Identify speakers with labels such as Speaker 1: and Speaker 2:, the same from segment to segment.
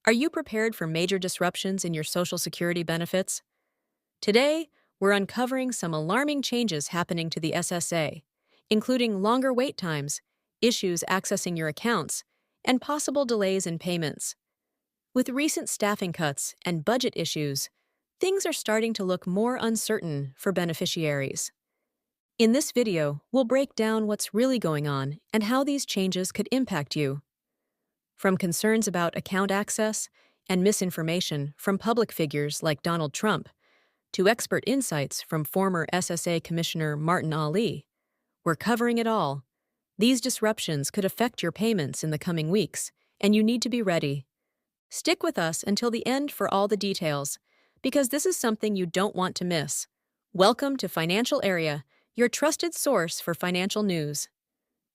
Speaker 1: Are you prepared for major disruptions in your Social Security benefits? Today, we're uncovering some alarming changes happening to the SSA, including longer wait times, issues accessing your accounts, and possible delays in payments. With recent staffing cuts and budget issues, things are starting to look more uncertain for beneficiaries. In this video, we'll break down what's really going on and how these changes could impact you. From concerns about account access and misinformation from public figures like Donald Trump, to expert insights from former SSA Commissioner Martin Ali, we're covering it all. These disruptions could affect your payments in the coming weeks, and you need to be ready. Stick with us until the end for all the details, because this is something you don't want to miss. Welcome to Financial Area, your trusted source for financial news.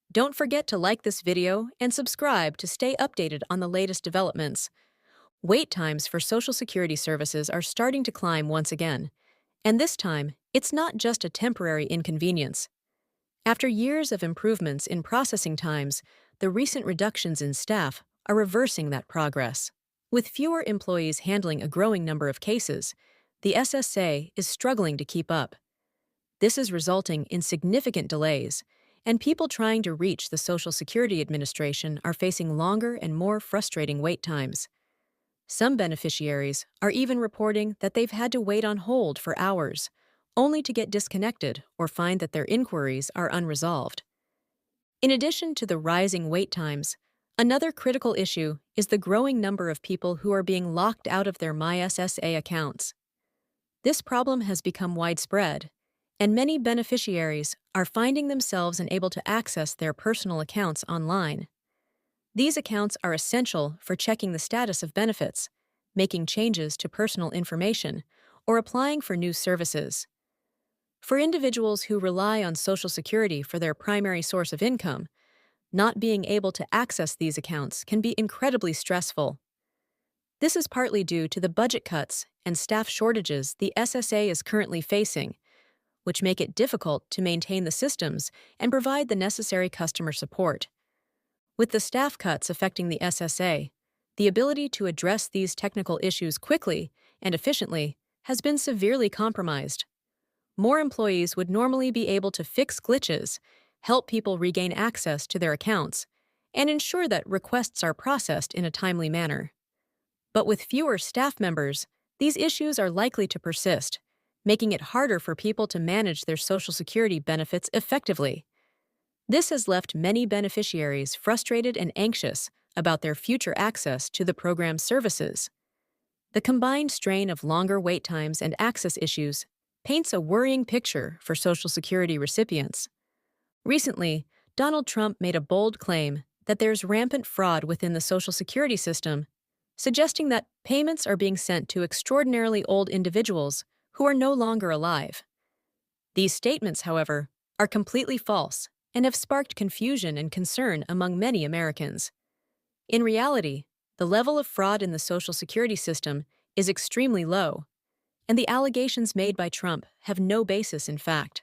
Speaker 1: Don't forget to like this video and subscribe to stay updated on the latest developments. Wait times for Social Security services are starting to climb once again, and this time, it's not just a temporary inconvenience. After years of improvements in processing times, the recent reductions in staff are reversing that progress. With fewer employees handling a growing number of cases, the SSA is struggling to keep up. This is resulting in significant delays, and people trying to reach the Social Security Administration are facing longer and more frustrating wait times. Some beneficiaries are even reporting that they've had to wait on hold for hours, only to get disconnected or find that their inquiries are unresolved. In addition to the rising wait times, another critical issue is the growing number of people who are being locked out of their SSA accounts. This problem has become widespread, and many beneficiaries are finding themselves unable to access their personal accounts online. These accounts are essential for checking the status of benefits, making changes to personal information, or applying for new services. For individuals who rely on Social Security for their primary source of income, not being able to access these accounts can be incredibly stressful. This is partly due to the budget cuts and staff shortages the SSA is currently facing, which make it difficult to maintain the systems and provide the necessary customer support. With the staff cuts affecting the SSA, the ability to address these technical issues quickly and efficiently has been severely compromised. More employees would normally be able to fix glitches, help people regain access to their accounts, and ensure that requests are processed in a timely manner. But with fewer staff members, these issues are likely to persist, making it harder for people to manage their Social Security benefits effectively. This has left many beneficiaries frustrated and anxious about their future access to the program's services. The combined strain of longer wait times and access issues paints a worrying picture for Social Security recipients. Recently, Donald Trump made a bold claim that there's rampant fraud within the Social Security system, suggesting that payments are being sent to extraordinarily old individuals who are no longer alive. These statements, however, are completely false and have sparked confusion and concern among many Americans. In reality, the level of fraud in the Social Security system is extremely low, and the allegations made by Trump have no basis in fact.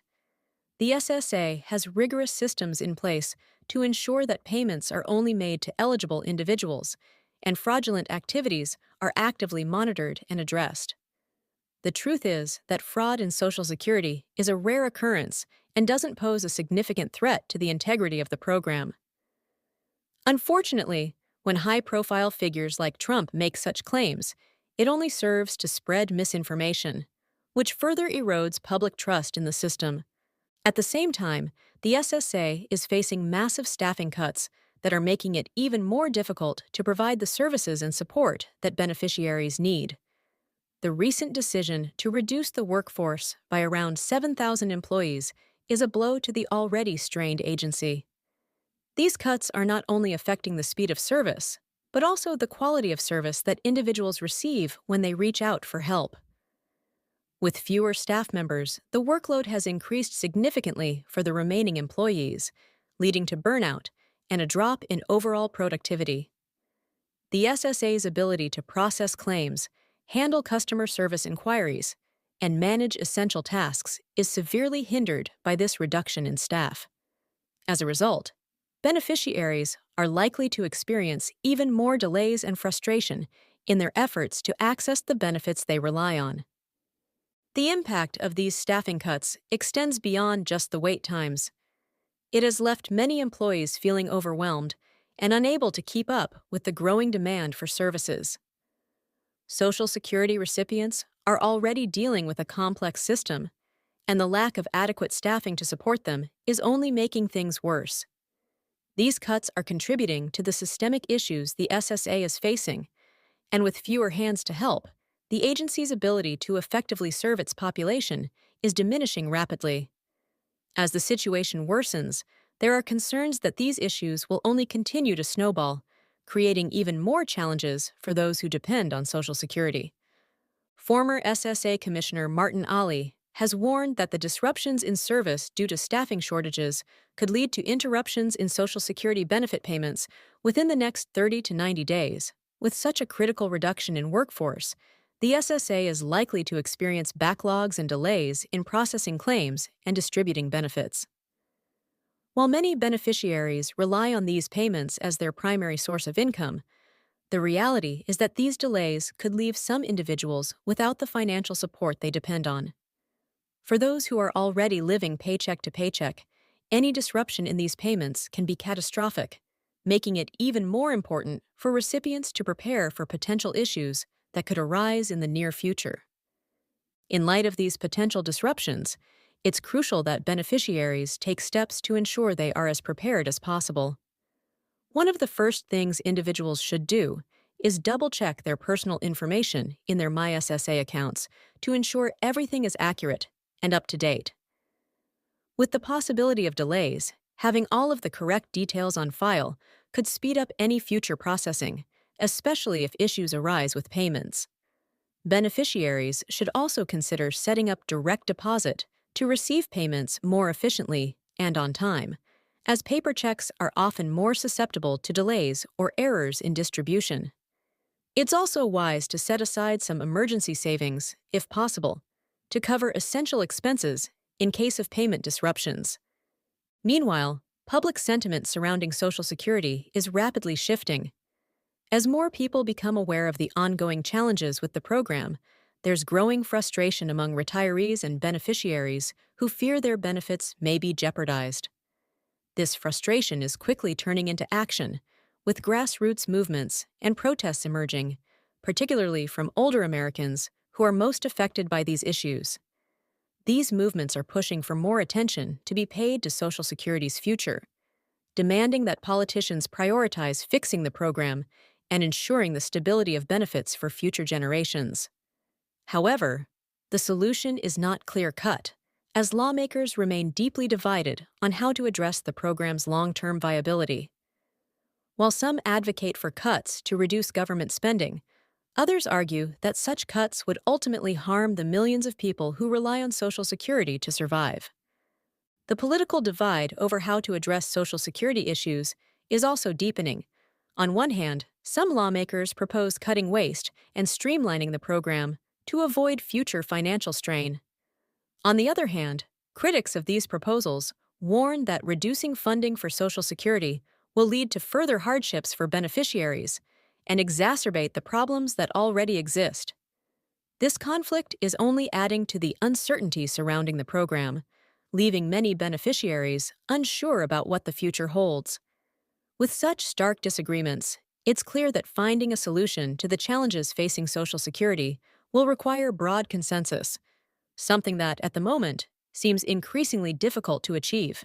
Speaker 1: The SSA has rigorous systems in place to ensure that payments are only made to eligible individuals, and fraudulent activities are actively monitored and addressed. The truth is that fraud in Social Security is a rare occurrence and doesn't pose a significant threat to the integrity of the program. Unfortunately, when high-profile figures like Trump make such claims, it only serves to spread misinformation, which further erodes public trust in the system. At the same time, the SSA is facing massive staffing cuts that are making it even more difficult to provide the services and support that beneficiaries need. The recent decision to reduce the workforce by around 7,000 employees is a blow to the already strained agency. These cuts are not only affecting the speed of service, but also the quality of service that individuals receive when they reach out for help. With fewer staff members, the workload has increased significantly for the remaining employees, leading to burnout and a drop in overall productivity. The SSA's ability to process claims, handle customer service inquiries, and manage essential tasks is severely hindered by this reduction in staff. As a result, beneficiaries are likely to experience even more delays and frustration in their efforts to access the benefits they rely on. The impact of these staffing cuts extends beyond just the wait times. It has left many employees feeling overwhelmed and unable to keep up with the growing demand for services. Social Security recipients are already dealing with a complex system, and the lack of adequate staffing to support them is only making things worse. These cuts are contributing to the systemic issues the SSA is facing, and with fewer hands to help, the agency's ability to effectively serve its population is diminishing rapidly. As the situation worsens, there are concerns that these issues will only continue to snowball, creating even more challenges for those who depend on Social Security. Former SSA Commissioner Martin Ali has warned that the disruptions in service due to staffing shortages could lead to interruptions in Social Security benefit payments within the next 30 to 90 days. With such a critical reduction in workforce, the SSA is likely to experience backlogs and delays in processing claims and distributing benefits. While many beneficiaries rely on these payments as their primary source of income, the reality is that these delays could leave some individuals without the financial support they depend on. For those who are already living paycheck to paycheck, any disruption in these payments can be catastrophic, making it even more important for recipients to prepare for potential issues that could arise in the near future. In light of these potential disruptions, it's crucial that beneficiaries take steps to ensure they are as prepared as possible. One of the first things individuals should do is double-check their personal information in their MySSA accounts to ensure everything is accurate and up to date. With the possibility of delays, having all of the correct details on file could speed up any future processing, especially if issues arise with payments. Beneficiaries should also consider setting up direct deposit to receive payments more efficiently and on time, as paper checks are often more susceptible to delays or errors in distribution. It's also wise to set aside some emergency savings, if possible, to cover essential expenses in case of payment disruptions. Meanwhile, public sentiment surrounding Social Security is rapidly shifting. As more people become aware of the ongoing challenges with the program, there's growing frustration among retirees and beneficiaries who fear their benefits may be jeopardized. This frustration is quickly turning into action, with grassroots movements and protests emerging, particularly from older Americans who are most affected by these issues. These movements are pushing for more attention to be paid to Social Security's future, demanding that politicians prioritize fixing the program and ensuring the stability of benefits for future generations. However, the solution is not clear-cut, as lawmakers remain deeply divided on how to address the program's long-term viability. While some advocate for cuts to reduce government spending, others argue that such cuts would ultimately harm the millions of people who rely on Social Security to survive. The political divide over how to address Social Security issues is also deepening. On one hand, some lawmakers propose cutting waste and streamlining the program to avoid future financial strain. On the other hand, critics of these proposals warn that reducing funding for Social Security will lead to further hardships for beneficiaries and exacerbate the problems that already exist. This conflict is only adding to the uncertainty surrounding the program, leaving many beneficiaries unsure about what the future holds. With such stark disagreements, it's clear that finding a solution to the challenges facing Social Security will require broad consensus, something that, at the moment, seems increasingly difficult to achieve.